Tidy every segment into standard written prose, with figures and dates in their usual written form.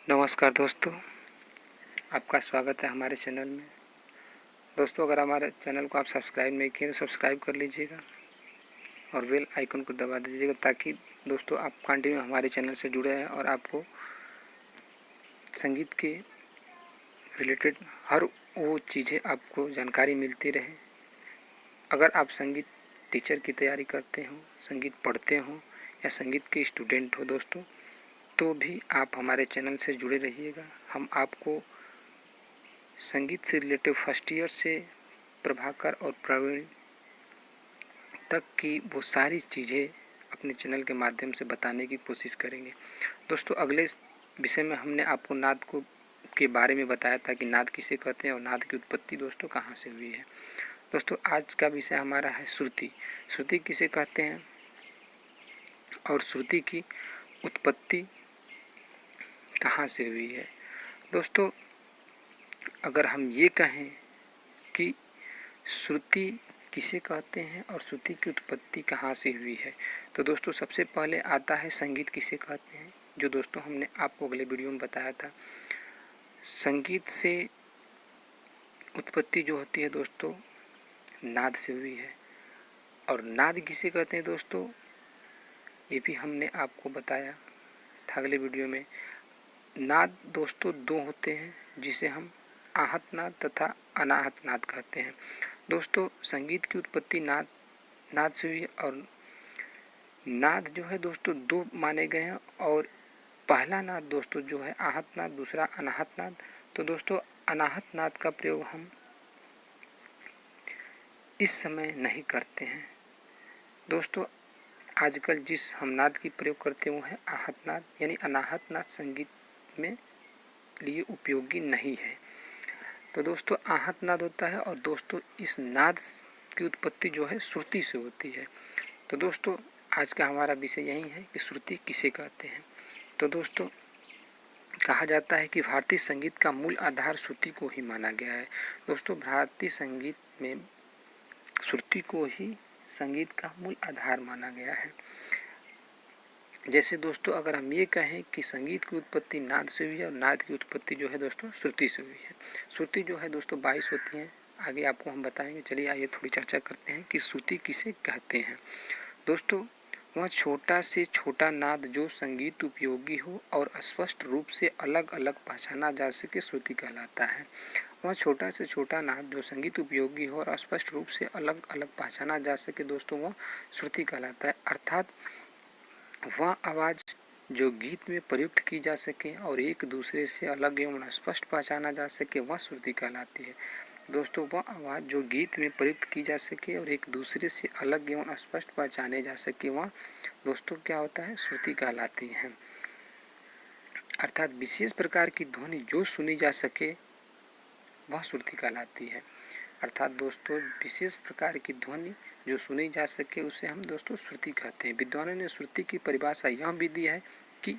नमस्कार दोस्तों, आपका स्वागत है हमारे चैनल में। दोस्तों, अगर हमारे चैनल को आप सब्सक्राइब नहीं किए तो सब्सक्राइब कर लीजिएगा और बेल आइकन को दबा दीजिएगा ताकि दोस्तों आप कंटिन्यू हमारे चैनल से जुड़े रहें और आपको संगीत के रिलेटेड हर वो चीज़ें आपको जानकारी मिलती रहे। अगर आप संगीत टीचर की तैयारी करते हो, संगीत पढ़ते हो या संगीत के स्टूडेंट हो दोस्तों, तो भी आप हमारे चैनल से जुड़े रहिएगा। हम आपको संगीत से रिलेटेड फर्स्ट ईयर से प्रभाकर और प्रवीण तक की वो सारी चीज़ें अपने चैनल के माध्यम से बताने की कोशिश करेंगे। दोस्तों, अगले विषय में हमने आपको नाद को के बारे में बताया था कि नाद किसे कहते हैं और नाद की उत्पत्ति दोस्तों कहाँ से हुई है। दोस्तों, आज का विषय हमारा है श्रुति। श्रुति किसे कहते हैं और श्रुति की उत्पत्ति कहाँ से हुई है। दोस्तों, अगर हम ये कहें कि श्रुति किसे कहते हैं और श्रुति की उत्पत्ति कहाँ से हुई है, तो दोस्तों सबसे पहले आता है संगीत किसे कहते हैं, जो दोस्तों हमने आपको अगले वीडियो में बताया था। संगीत से उत्पत्ति जो होती है दोस्तों नाद से हुई है। और नाद किसे कहते हैं दोस्तों, ये भी हमने आपको बताया था अगले वीडियो में। नाद दोस्तों दो होते हैं, जिसे हम आहत नाद तथा अनाहत नाद कहते हैं। दोस्तों, संगीत की उत्पत्ति नाद से हुई है और नाद जो है दोस्तों दो माने गए हैं। और पहला नाद दोस्तों जो है आहत नाद, दूसरा अनाहत नाद। तो दोस्तों, अनाहत नाद का प्रयोग हम इस समय नहीं करते हैं। दोस्तों, आजकल जिस हम नाद की प्रयोग करते हैं वो है आहत नाद, यानी अनाहत नाद संगीत में लिए उपयोगी नहीं है। तो दोस्तों आहत नाद होता है और दोस्तों इस नाद की उत्पत्ति जो है श्रुति से होती है। तो दोस्तों आज का हमारा विषय यही है कि श्रुति किसे कहते हैं। तो दोस्तों कहा जाता है कि भारतीय संगीत का मूल आधार श्रुति को ही माना गया है। दोस्तों, भारतीय संगीत में श्रुति को ही संगीत का मूल आधार माना गया है। जैसे दोस्तों अगर हम ये कहें कि संगीत की उत्पत्ति नाद से हुई है और नाद की उत्पत्ति जो है दोस्तों श्रुति से हुई है। श्रुति जो है दोस्तों 22 होती हैं, आगे आपको हम बताएंगे। चलिए आइए थोड़ी चर्चा करते हैं कि श्रुति किसे कहते हैं। दोस्तों, वह छोटा से छोटा नाद जो संगीत उपयोगी हो और स्पष्ट रूप से अलग अलग पहचाना जा सके श्रुति कहलाता है। वह छोटा से छोटा नाद जो संगीत उपयोगी हो और स्पष्ट रूप से अलग अलग पहचाना जा सके दोस्तों वह श्रुति कहलाता है। अर्थात वह आवाज़ जो गीत में प्रयुक्त की जा सके और एक दूसरे से अलग एवं स्पष्ट पहचाना जा सके वह श्रुति कहलाती है। दोस्तों, वह आवाज़ जो गीत में प्रयुक्त की जा सके और एक दूसरे से अलग एवं स्पष्ट पहचाने जा सके वह दोस्तों क्या होता है, श्रुति कहलाती है। अर्थात विशेष प्रकार की ध्वनि जो सुनी जा सके वह श्रुति कहलाती है। अर्थात दोस्तों विशेष प्रकार की ध्वनि जो सुनी जा सके उसे हम दोस्तों श्रुति कहते हैं। विद्वानों ने श्रुति की परिभाषा यह भी दी है कि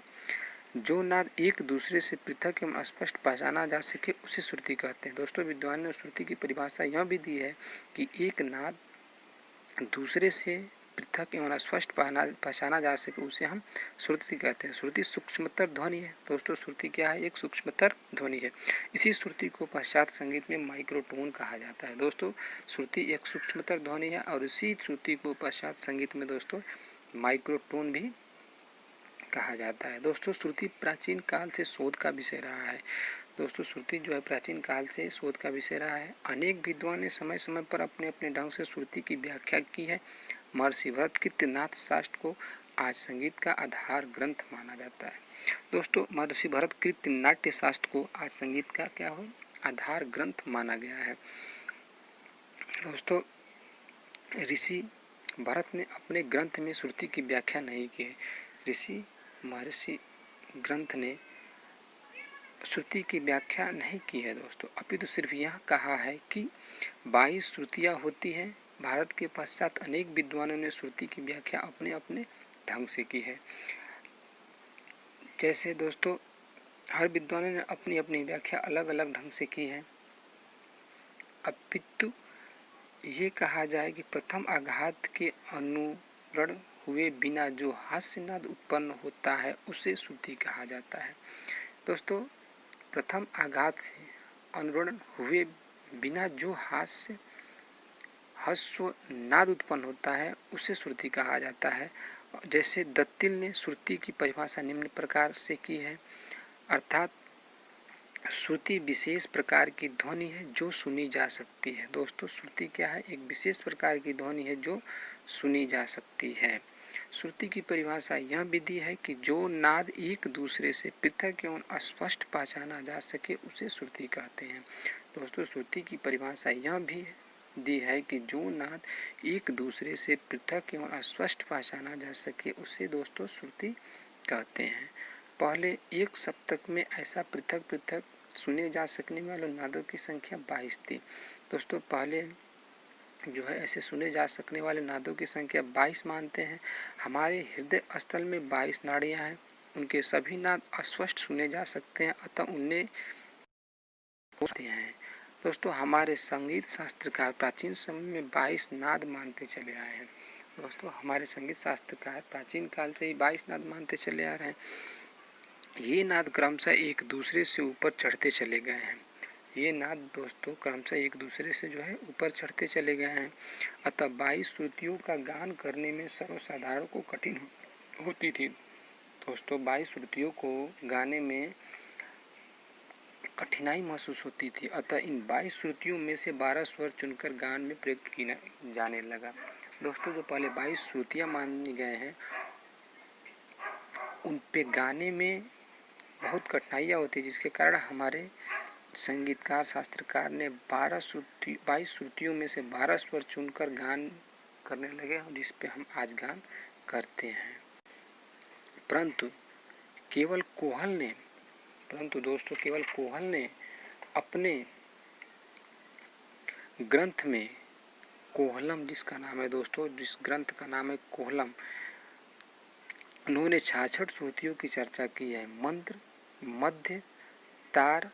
जो नाद एक दूसरे से पृथक एवं स्पष्ट पहचाना जा सके उसे श्रुति कहते हैं। दोस्तों, विद्वानों ने श्रुति की परिभाषा यह भी दी है कि एक नाद दूसरे से पृथक एवं स्पष्ट पहचाना जा सके उसे हम श्रुति कहते हैं। श्रुति सूक्ष्मतर ध्वनि है। दोस्तों, श्रुति क्या है, एक सूक्ष्मतर ध्वनि है। इसी श्रुति को पश्चात संगीत में माइक्रोटोन कहा जाता है। दोस्तों, श्रुति एक सूक्ष्मतर ध्वनि है और इसी श्रुति को पश्चात संगीत में दोस्तों माइक्रोटोन भी कहा जाता है। दोस्तों, श्रुति प्राचीन काल से शोध का विषय रहा है। दोस्तों, श्रुति जो है प्राचीन काल से शोध का विषय रहा है। अनेक विद्वान ने समय समय पर अपने अपने ढंग से श्रुति की व्याख्या की है। महर्षि भरत कीर्तिनाथ शास्त्र को आज संगीत का आधार ग्रंथ माना जाता है। दोस्तों, महर्षि भरत कीर्तिनाट्य शास्त्र को आज संगीत का क्या हो, आधार ग्रंथ माना गया है। दोस्तों, ऋषि भरत ने अपने ग्रंथ में श्रुति की व्याख्या नहीं की है। ऋषि महर्षि ग्रंथ ने श्रुति की व्याख्या नहीं की है दोस्तों, अपितु सिर्फ यह कहा है कि 22 श्रुतियाँ होती हैं। भारत के पश्चात अनेक विद्वानों ने श्रुति की व्याख्या अपने अपने ढंग से की है। जैसे दोस्तों हर विद्वानों ने अपनी अपनी व्याख्या अलग अलग ढंग से की है। अपितु ये कहा जाए कि प्रथम आघात के अनुरण हुए बिना जो हास्यनाद उत्पन्न होता है उसे श्रुति कहा जाता है। दोस्तों प्रथम आघात से अनुरण हुए बिना जो ह्रस्व नाद उत्पन्न होता है उसे श्रुति कहा जाता है। जैसे दत्तिल ने श्रुति की परिभाषा निम्न प्रकार से की है, अर्थात श्रुति विशेष प्रकार की ध्वनि है जो सुनी जा सकती है। दोस्तों श्रुति क्या है? एक विशेष प्रकार की ध्वनि है जो सुनी जा सकती है। श्रुति की परिभाषा यह विधि है कि जो नाद एक दूसरे से पृथक एवं स्पष्ट पहचाना जा सके उसे श्रुति कहते हैं। दोस्तों श्रुति की परिभाषा यह भी दी है कि जो नाद एक दूसरे से पृथक एवं स्पष्ट पहचाना जा सके उसे दोस्तों श्रुति कहते हैं। पहले एक सप्तक में ऐसा पृथक पृथक सुने जा सकने वाले नादों की संख्या 22 थी। दोस्तों पहले जो है ऐसे सुने जा सकने वाले नादों की संख्या 22 मानते हैं। हमारे हृदय स्थल में 22 नाड़ियां हैं, उनके सभी नाद अस्पष्ट सुने जा सकते हैं, अतः उन्हें हैं। दोस्तों हमारे संगीत शास्त्रकार प्राचीन समय में 22 नाद मानते चले आए हैं। दोस्तों हमारे संगीत शास्त्रकार प्राचीन काल से ही 22 नाद मानते चले आ रहे हैं। ये नाद क्रमशः एक दूसरे से ऊपर चढ़ते चले गए हैं। ये नाद दोस्तों क्रमशः एक दूसरे से जो है ऊपर चढ़ते चले गए हैं। अतः 22 श्रुतियों का गान करने में सर्वसाधारण को कठिन होती थी। दोस्तों 22 श्रुतियों को गाने में कठिनाई महसूस होती थी, अतः इन 22 श्रुतियों में से 12 स्वर चुनकर गान में प्रयुक्त किया जाने लगा। दोस्तों जो पहले 22 श्रुतियाँ माने गए हैं उन पे गाने में बहुत कठिनाइयाँ होती है, जिसके कारण हमारे संगीतकार शास्त्रकार ने 22 श्रुतियों में से 12 स्वर चुनकर गान करने लगे और जिस पे हम आज गान करते हैं। परंतु दोस्तों केवल कोहल ने अपने ग्रंथ में कोहलम जिसका नाम है दोस्तों, जिस ग्रंथ का नाम है कोहलम, उन्होंने 66 श्रुतियों की चर्चा की है। मंत्र, मध्य, तार,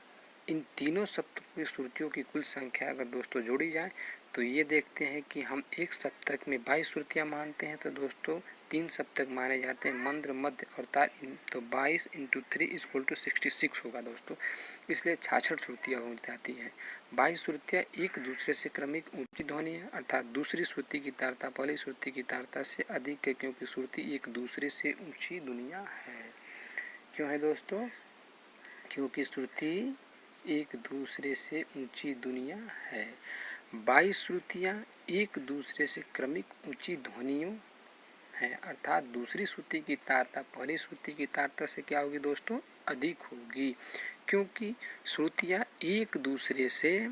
इन तीनों सप्तक की श्रुतियों की कुल संख्या अगर दोस्तों जोड़ी जाए तो ये देखते हैं कि हम एक सप्तक में 22 श्रुतियाँ मानते हैं, तो दोस्तों 3 सप्तक माने जाते हैं, मंत्र, मध्य और तार। तो 22 × 3 = 66 होगा दोस्तों, इसलिए 66 श्रुतियाँ हो जाती हैं। 22 श्रुतियाँ एक दूसरे से क्रमिक ऊंची ध्वनि है, अर्थात दूसरी श्रुति की तारता पहली श्रुति की तारता से अधिक है, क्योंकि श्रुति एक दूसरे से ऊंची दुनिया है। क्यों है दोस्तों? क्योंकि श्रुति एक दूसरे से ऊंची दुनिया है। 22 श्रुतियाँ एक दूसरे से क्रमिक ऊंची ध्वनियों है, अर्थात दूसरी श्रुति की तारता पहली श्रुति की तारता से क्या होगी दोस्तों? अधिक होगी, क्योंकि श्रुतियाँ एक दूसरे से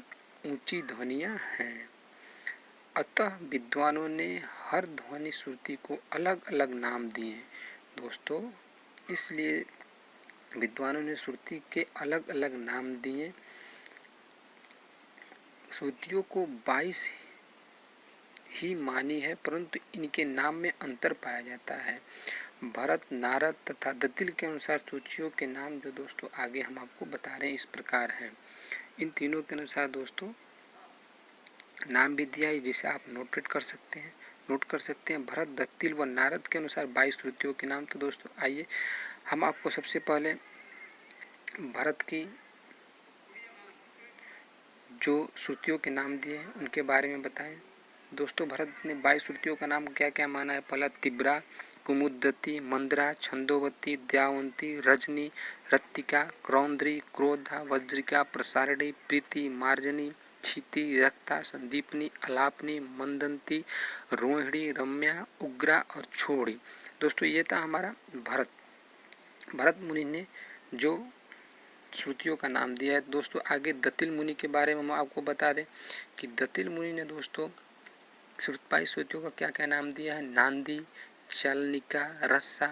ऊंची ध्वनियाँ हैं। अतः विद्वानों ने हर ध्वनि श्रुति को अलग अलग नाम दिए दोस्तों, इसलिए विद्वानों ने श्रुति के अलग अलग नाम दिए। श्रुतियों को 22 ही मानी है, परंतु इनके नाम में अंतर पाया जाता है। भरत, नारद तथा दत्तिल के अनुसार श्रुतियों के नाम जो दोस्तों आगे हम आपको बता रहे हैं इस प्रकार हैं। इन तीनों के अनुसार दोस्तों नाम भी दिया है, जिसे आप नोट कर सकते हैं। भरत, दत्तिल व नारद के अनुसार 22 श्रुतियों के नाम। तो दोस्तों आइए हम आपको सबसे पहले भरत की जो श्रुतियों के नाम दिए हैं उनके बारे में बताएं। दोस्तों भरत ने 22 श्रुतियों का नाम क्या क्या माना है? पहला तिब्रा, कुमुदती, मंद्रा, छंदोवती, द्यावंती, रजनी, रत्तिका, क्रौंद्री, क्रोधा, वज्रिका, प्रसारणी, प्रीति, मार्जनी, क्षिति, रक्ता, संदीपनी, अलापनी, मंदंती, रोहिणी, रम्या, उग्रा और छोड़ी। दोस्तों ये था हमारा भरत मुनि ने जो श्रुतियों का नाम दिया है। दोस्तों आगे दत्तिल मुनि के बारे में हम आपको बता दें कि दत्तिल मुनि ने दोस्तों 22 श्रुतियों का क्या क्या नाम दिया है? नांदी, चलनिका, रस्सा,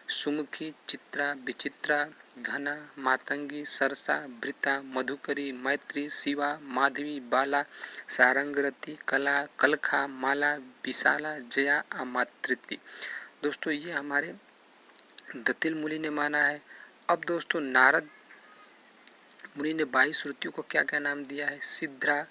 सुमुखी, चित्रा, विचित्रा, घना, मातंगी, सरसा, भृता, मधुकरी, मैत्री, शिवा, माधवी, बाला, सारंगरती, कला, कलखा, माला, विशाला, जया, अमातृति। दोस्तों ये हमारे दत्तिल मुनि ने माना है। अब दोस्तों नारद मुनि ने 22 श्रुतियों को क्या क्या नाम दिया है? सिद्रा,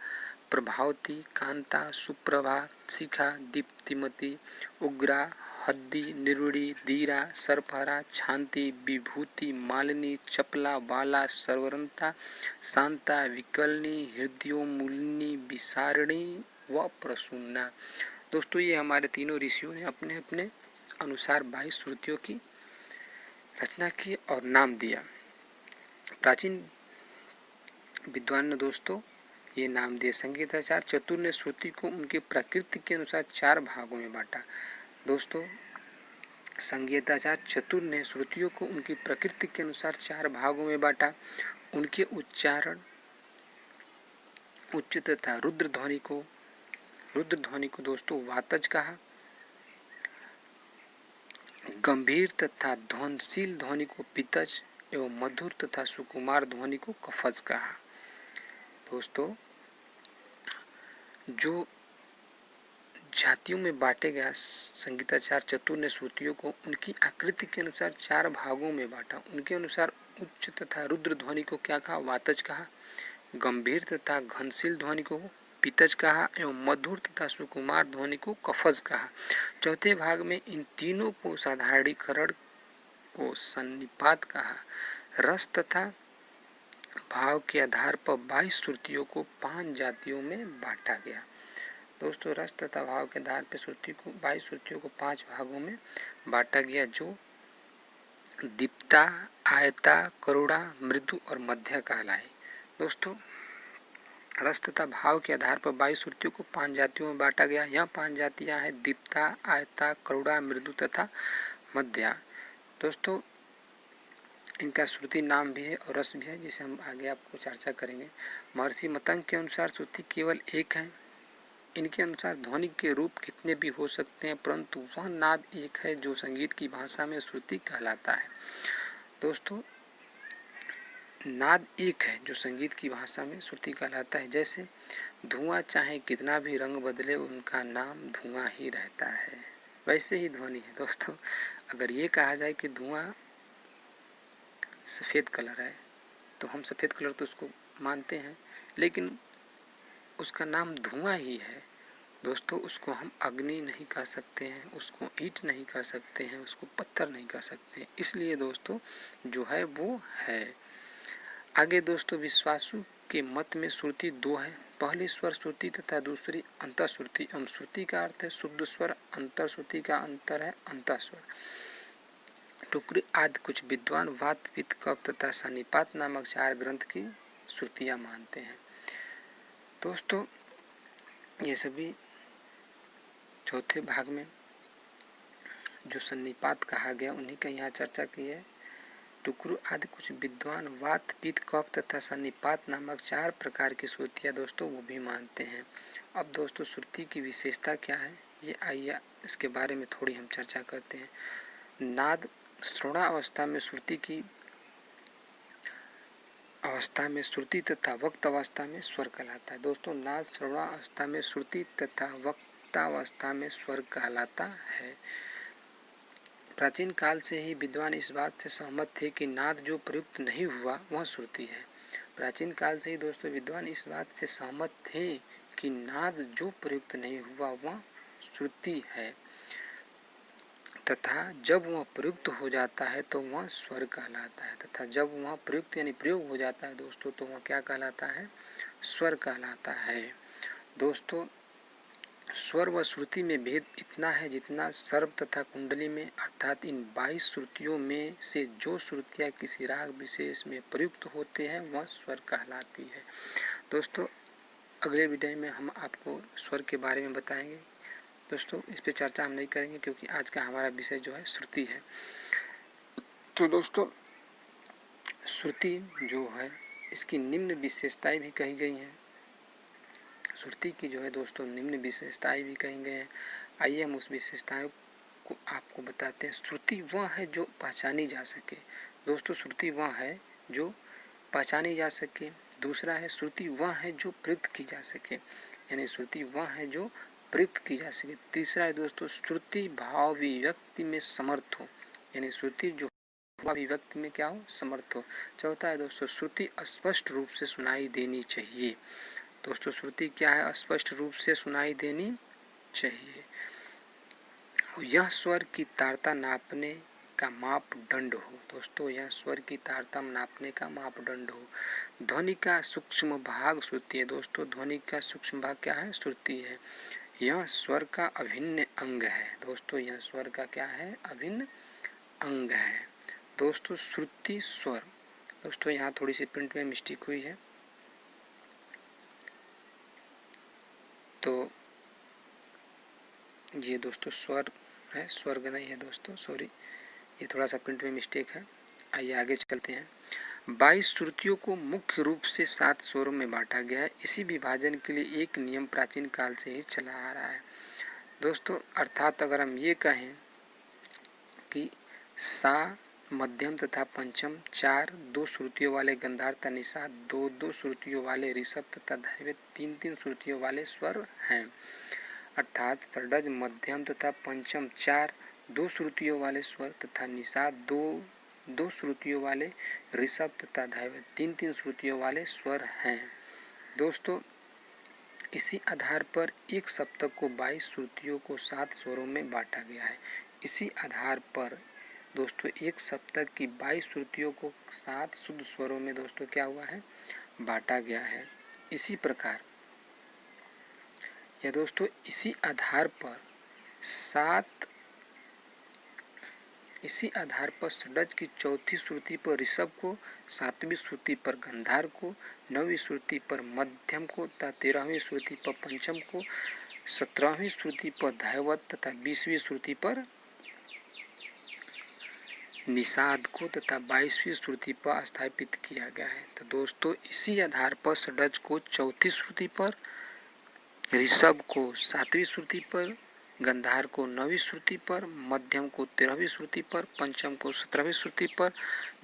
प्रभावती, कांता, सुप्रभा, शिखा, दीप्तिमती, उग्रा, हद्दी, निर्वड़ी, दीरा, सरपहरा, छांति, विभूति, मालिनी, चपला, बाला, सर्वरंता, शांता, विकलनी, हृदयोमूलिनी, विसारणी व प्रसून्ना। दोस्तों ये हमारे तीनों ऋषियों ने अपने अपने अनुसार 22 श्रुतियों की रचना की और नाम दिया। प्राचीन विद्वान ने दोस्तों ये नाम दिए। संगीताचार्य चतुर ने श्रुति को उनके प्रकृति के अनुसार 4 भागों में बांटा। दोस्तों संगीताचार्य चतुर ने श्रुतियों को उनकी प्रकृति के अनुसार 4 भागों में बांटा। उनके उच्चारण उच्च तथा रुद्र ध्वनि को दोस्तों वातज कहा, गंभीर तथा ध्वनशील ध्वनि को पितज एवं मधुर तथा सुकुमार ध्वनि को कफज कहा। दोस्तों जो जातियों में बांटे गया संगीताचार्य चतुर ने श्रुतियों को उनकी आकृति के अनुसार 4 भागों में बांटा। उनके अनुसार उच्च तथा रुद्र ध्वनि को क्या कहा? वातज कहा, गंभीर तथा घनशील ध्वनि को पितज कहा एवं मधुर तथा सुकुमार ध्वनि को कफज कहा। चौथे भाग में इन तीनों को साधारणीकरण को सन्निपात कहा। रस तथा भाव के आधार पर 22 श्रुतियों को 5 जातियों में बांटा गया। दोस्तों रस तथा भाव के आधार पर 22 श्रुतियों को 5 भागों में बांटा गया, जो दीप्ता, आयता, करुणा, मृदु और मध्य कहलाए। दोस्तों रस तथा भाव के आधार पर 22 श्रुतियों को 5 जातियों में बांटा गया। यह 5 जातियां हैं दीप्ता, आयता, करुणा, मृदु तथा मध्या। दोस्तों इनका श्रुति नाम भी है और रस भी है, जिसे हम आगे आपको चर्चा करेंगे। महर्षि मतंग के अनुसार श्रुति केवल एक है। इनके अनुसार ध्वनि के रूप कितने भी हो सकते हैं, परंतु वह नाद एक है जो संगीत की भाषा में श्रुति कहलाता है। दोस्तों नाद एक है जो संगीत की भाषा में श्रुति कहलाता है। जैसे धुआं चाहे कितना भी रंग बदले उनका नाम धुआं ही रहता है, वैसे ही ध्वनि है। दोस्तों अगर ये कहा जाए कि धुआं सफ़ेद कलर है तो हम सफ़ेद कलर तो उसको मानते हैं, लेकिन उसका नाम धुआं ही है। दोस्तों उसको हम अग्नि नहीं कह सकते हैं, उसको ईंट नहीं कह सकते हैं, उसको पत्थर नहीं कह सकते। इसलिए दोस्तों जो है वो है। आगे दोस्तों विश्वासु के मत में श्रुति 2 है। पहली स्वर श्रुति तथा दूसरी अंतर श्रुति। अनुश्रुति का अर्थ है शुद्ध स्वर, अंतर श्रुति का अंतर है अंतर स्वर। टुकड़ी आदि कुछ विद्वान वात, पित्त, कफ तथा सन्निपात नामक 4 ग्रंथ की श्रुतियां मानते हैं। दोस्तों ये सभी चौथे भाग में जो सन्निपात कहा गया उन्हीं का यहाँ चर्चा की है। टुकरू आदि कुछ विद्वान वात, पित्त, कफ तथा सन्निपात नामक 4 प्रकार की श्रुतियाँ दोस्तों वो भी मानते हैं। अब दोस्तों श्रुति की विशेषता क्या है, ये आइए इसके बारे में थोड़ी हम चर्चा करते हैं। नाद श्रवणावस्था में श्रुति की अवस्था में श्रुति तथा वक्त अवस्था में स्वर कहलाता है। दोस्तों नाद श्रवणावस्था में श्रुति तथा वक्तावस्था में स्वर कहलाता है। प्राचीन काल से ही विद्वान इस बात से सहमत थे कि नाद जो प्रयुक्त नहीं हुआ वह श्रुति है। प्राचीन काल से ही दोस्तों विद्वान इस बात से सहमत थे कि नाद जो प्रयुक्त नहीं हुआ वह श्रुति है, तथा जब वह प्रयुक्त हो जाता है तो वह स्वर कहलाता है। तथा जब वह प्रयुक्त यानी प्रयोग हो जाता है दोस्तों तो वह क्या कहलाता है? स्वर कहलाता है। दोस्तों स्वर व श्रुति में भेद इतना है जितना सर्व तथा कुंडली में, अर्थात इन 22 श्रुतियों में से जो श्रुतियाँ किसी राग विशेष में प्रयुक्त होते हैं वह स्वर कहलाती है। दोस्तों अगले वीडियो में हम आपको स्वर के बारे में बताएंगे। दोस्तों इस पे चर्चा हम नहीं करेंगे क्योंकि आज का हमारा विषय जो है श्रुति है। तो दोस्तों श्रुति जो है इसकी निम्न विशेषताएं भी कही गई हैं। श्रुति की जो है दोस्तों निम्न विशेषताएं भी कही गई हैं। आइए हम उस विशेषताओं को आपको बताते हैं। श्रुति वह है जो पहचानी जा सके। दोस्तों श्रुति वह है जो पहचानी जा सके। दूसरा है श्रुति वह है जो प्रयुक्त की जा सके, यानी श्रुति वह है जो प्रयुक्त की जा सके। तीसरा है दोस्तों श्रुति भाव अभिव्यक्ति में समर्थ हो, यानी श्रुति जो अभिव्यक्ति में क्या हो? समर्थ हो। चौथा है दोस्तों श्रुति स्पष्ट रूप से सुनाई देनी चाहिए। दोस्तों श्रुति क्या है? स्पष्ट रूप से सुनाई देनी चाहिए। यह स्वर की तारता नापने का मापदंड हो। दोस्तों यह स्वर की तारता नापने का मापदंड हो। ध्वनि का सूक्ष्म भाग श्रुति है। दोस्तों ध्वनि का सूक्ष्म भाग क्या है? श्रुति है। यह स्वर का अभिन्न अंग है। दोस्तों यह स्वर का क्या है? अभिन्न अंग है। दोस्तों श्रुति स्वर, दोस्तों यहाँ थोड़ी सी प्रिंट में मिस्टेक हुई है, तो ये दोस्तों स्वर है, स्वर्ग नहीं है दोस्तों, सॉरी, ये थोड़ा सा प्रिंट में मिस्टेक है। आइए आगे चलते हैं। 22 श्रुतियों को मुख्य रूप से 7 स्वरों में बांटा गया है। इसी विभाजन के लिए एक नियम प्राचीन काल से ही चला आ रहा है। दोस्तों अर्थात अगर हम ये कहें कि सा मध्यम तथा पंचम 4 2 श्रुतियों वाले गंधार तथा निषाद 2 2 श्रुतियों वाले ऋषभ तथा दैवत 3 3 श्रुतियों वाले स्वर हैं। अर्थात षड्ज मध्यम तथा पंचम 4 2 श्रुतियों वाले स्वर तथा निषाद 2 2 श्रुतियों वाले ऋषभ तथा दैवत 3 3 श्रुतियों वाले स्वर हैं। दोस्तों इसी आधार पर एक सप्तक को 22 श्रुतियों को 7 स्वरों में बांटा गया है। इसी आधार पर दोस्तों एक सप्तक की 22 श्रुतियों को 7 शुद्ध स्वरों में दोस्तों क्या हुआ है? बांटा गया है। इसी प्रकार या दोस्तों इसी आधार पर षड्ज की चौथी श्रुति पर ऋषभ को, 7वीं श्रुति पर गंधार को, 9वीं श्रुति पर मध्यम को तथा 13वीं श्रुति पर पंचम को, 17वीं श्रुति पर दैवत तथा 20वीं श्रुति पर निषाद को तथा 22वीं श्रुति पर स्थापित किया गया है। तो दोस्तों इसी आधार पर षड्ज को चौथी श्रुति पर, ऋषभ को 7वीं श्रुति पर, गंधार को 9वीं श्रुति पर, मध्यम को 13वीं श्रुति पर, पंचम को 17वीं श्रुति पर,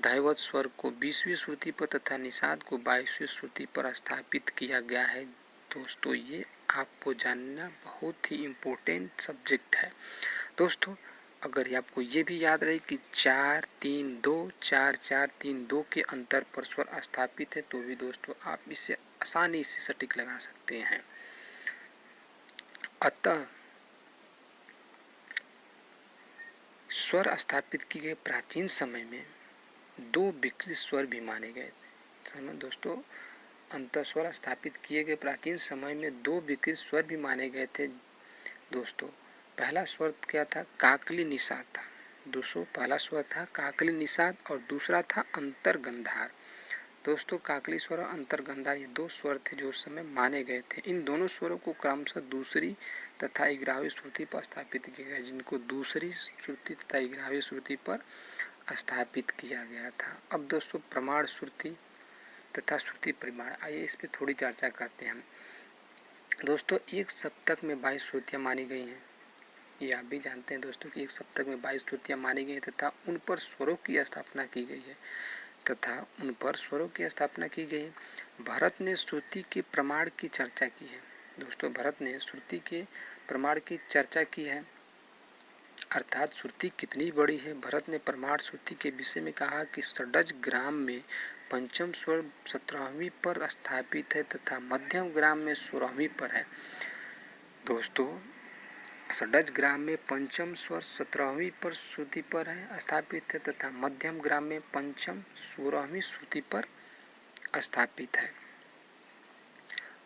दैवत स्वर को 20वीं श्रुति पर तथा निषाद को 22वीं श्रुति पर स्थापित किया गया है। दोस्तों ये आपको जानना बहुत ही इम्पोर्टेंट सब्जेक्ट है। दोस्तों अगर आपको ये भी याद रहे कि 4 3 2 4 4 3 2 के अंतर पर स्वर स्थापित है, तो भी दोस्तों आप इसे आसानी से सटीक लगा सकते हैं। अतः स्वर स्थापित किए गए प्राचीन समय में 2 विकृत स्वर भी माने गए थे। दोस्तों अंतस्वर स्थापित किए गए प्राचीन समय में 2 विकृत स्वर भी माने गए थे। दोस्तों पहला स्वर क्या था? काकली निषाद था। दोस्तों पहला स्वर था काकली निषाद और दूसरा था अंतर्गंधार। दोस्तों काकली स्वर और अंतर्गंधार ये 2 स्वर थे जो उस समय माने गए थे। इन दोनों स्वरों को क्रमशः दूसरी तथा 11वीं श्रुति पर स्थापित किया गया, जिनको दूसरी श्रुति तथा 11वीं श्रुति पर स्थापित किया गया था। अब दोस्तों प्रमाण श्रुति तथा श्रुति परिमाण, आइए इस पर थोड़ी चर्चा करते हैं हम। दोस्तों एक सप्तक में 22 श्रुतियाँ मानी गई हैं। ये आप भी जानते हैं दोस्तों कि एक सप्तक में 22 श्रुतियाँ मानी गई तथा उन पर स्वरों की स्थापना की गई है भरत ने श्रुति के प्रमाण की चर्चा की है। दोस्तों भरत ने श्रुति के प्रमाण की चर्चा की है, अर्थात श्रुति कितनी बड़ी है। भरत ने प्रमाण श्रुति के विषय में कहा कि षड्ज ग्राम में पंचम स्वर 17वीं पर स्थापित है तथा मध्यम ग्राम में 16वीं पर है। दोस्तों षड्ज ग्राम में पंचम स्वर 17वीं पर श्रुति पर है स्थापित है तथा मध्यम ग्राम में पंचम 16वीं श्रुति पर स्थापित है।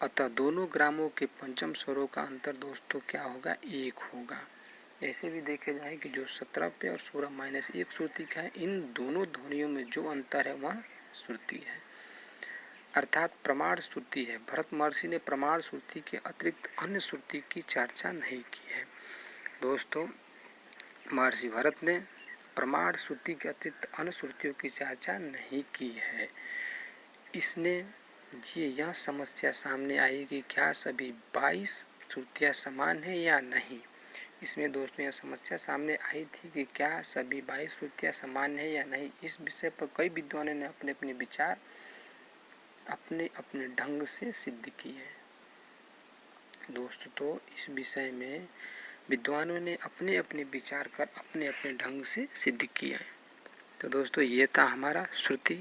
अतः दोनों ग्रामों के पंचम स्वरों का अंतर दोस्तों क्या होगा? 1 होगा। ऐसे भी देखे जाए कि जो 17 पे और 16 -1 श्रुति का है, इन दोनों ध्वनियों में जो अंतर है वह श्रुति है, अर्थात प्रमाण श्रुति है। भरत महर्षि ने प्रमाण श्रुति के अतिरिक्त अन्य श्रुति की चर्चा नहीं की है। दोस्तों महर्षि भरत ने प्रमाण श्रुति के अतिरिक्त अन्य श्रुतियों की चर्चा नहीं की है। इसने यह समस्या सामने आई कि क्या सभी 22 श्रुतियाँ समान है या नहीं। इसमें दोस्तों यह समस्या सामने आई थी कि क्या सभी 22 श्रुतियाँ समान है या नहीं। इस विषय पर कई विद्वानों ने अपने अपने विचार अपने अपने ढंग से सिद्ध किए। दोस्तों तो इस विषय में विद्वानों ने अपने अपने विचार कर अपने अपने ढंग से सिद्ध किया। तो दोस्तों ये था हमारा श्रुति,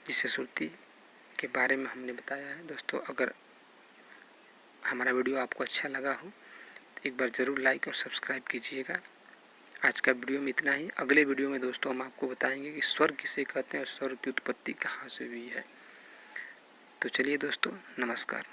जिसे श्रुति के बारे में हमने बताया है। दोस्तों अगर हमारा वीडियो आपको अच्छा लगा हो एक बार ज़रूर लाइक और सब्सक्राइब कीजिएगा। आज का वीडियो में इतना ही। अगले वीडियो में दोस्तों हम आपको बताएंगे कि स्वर्ग किसे कहते हैं और स्वर्ग की उत्पत्ति कहाँ से हुई है। तो चलिए दोस्तों, नमस्कार।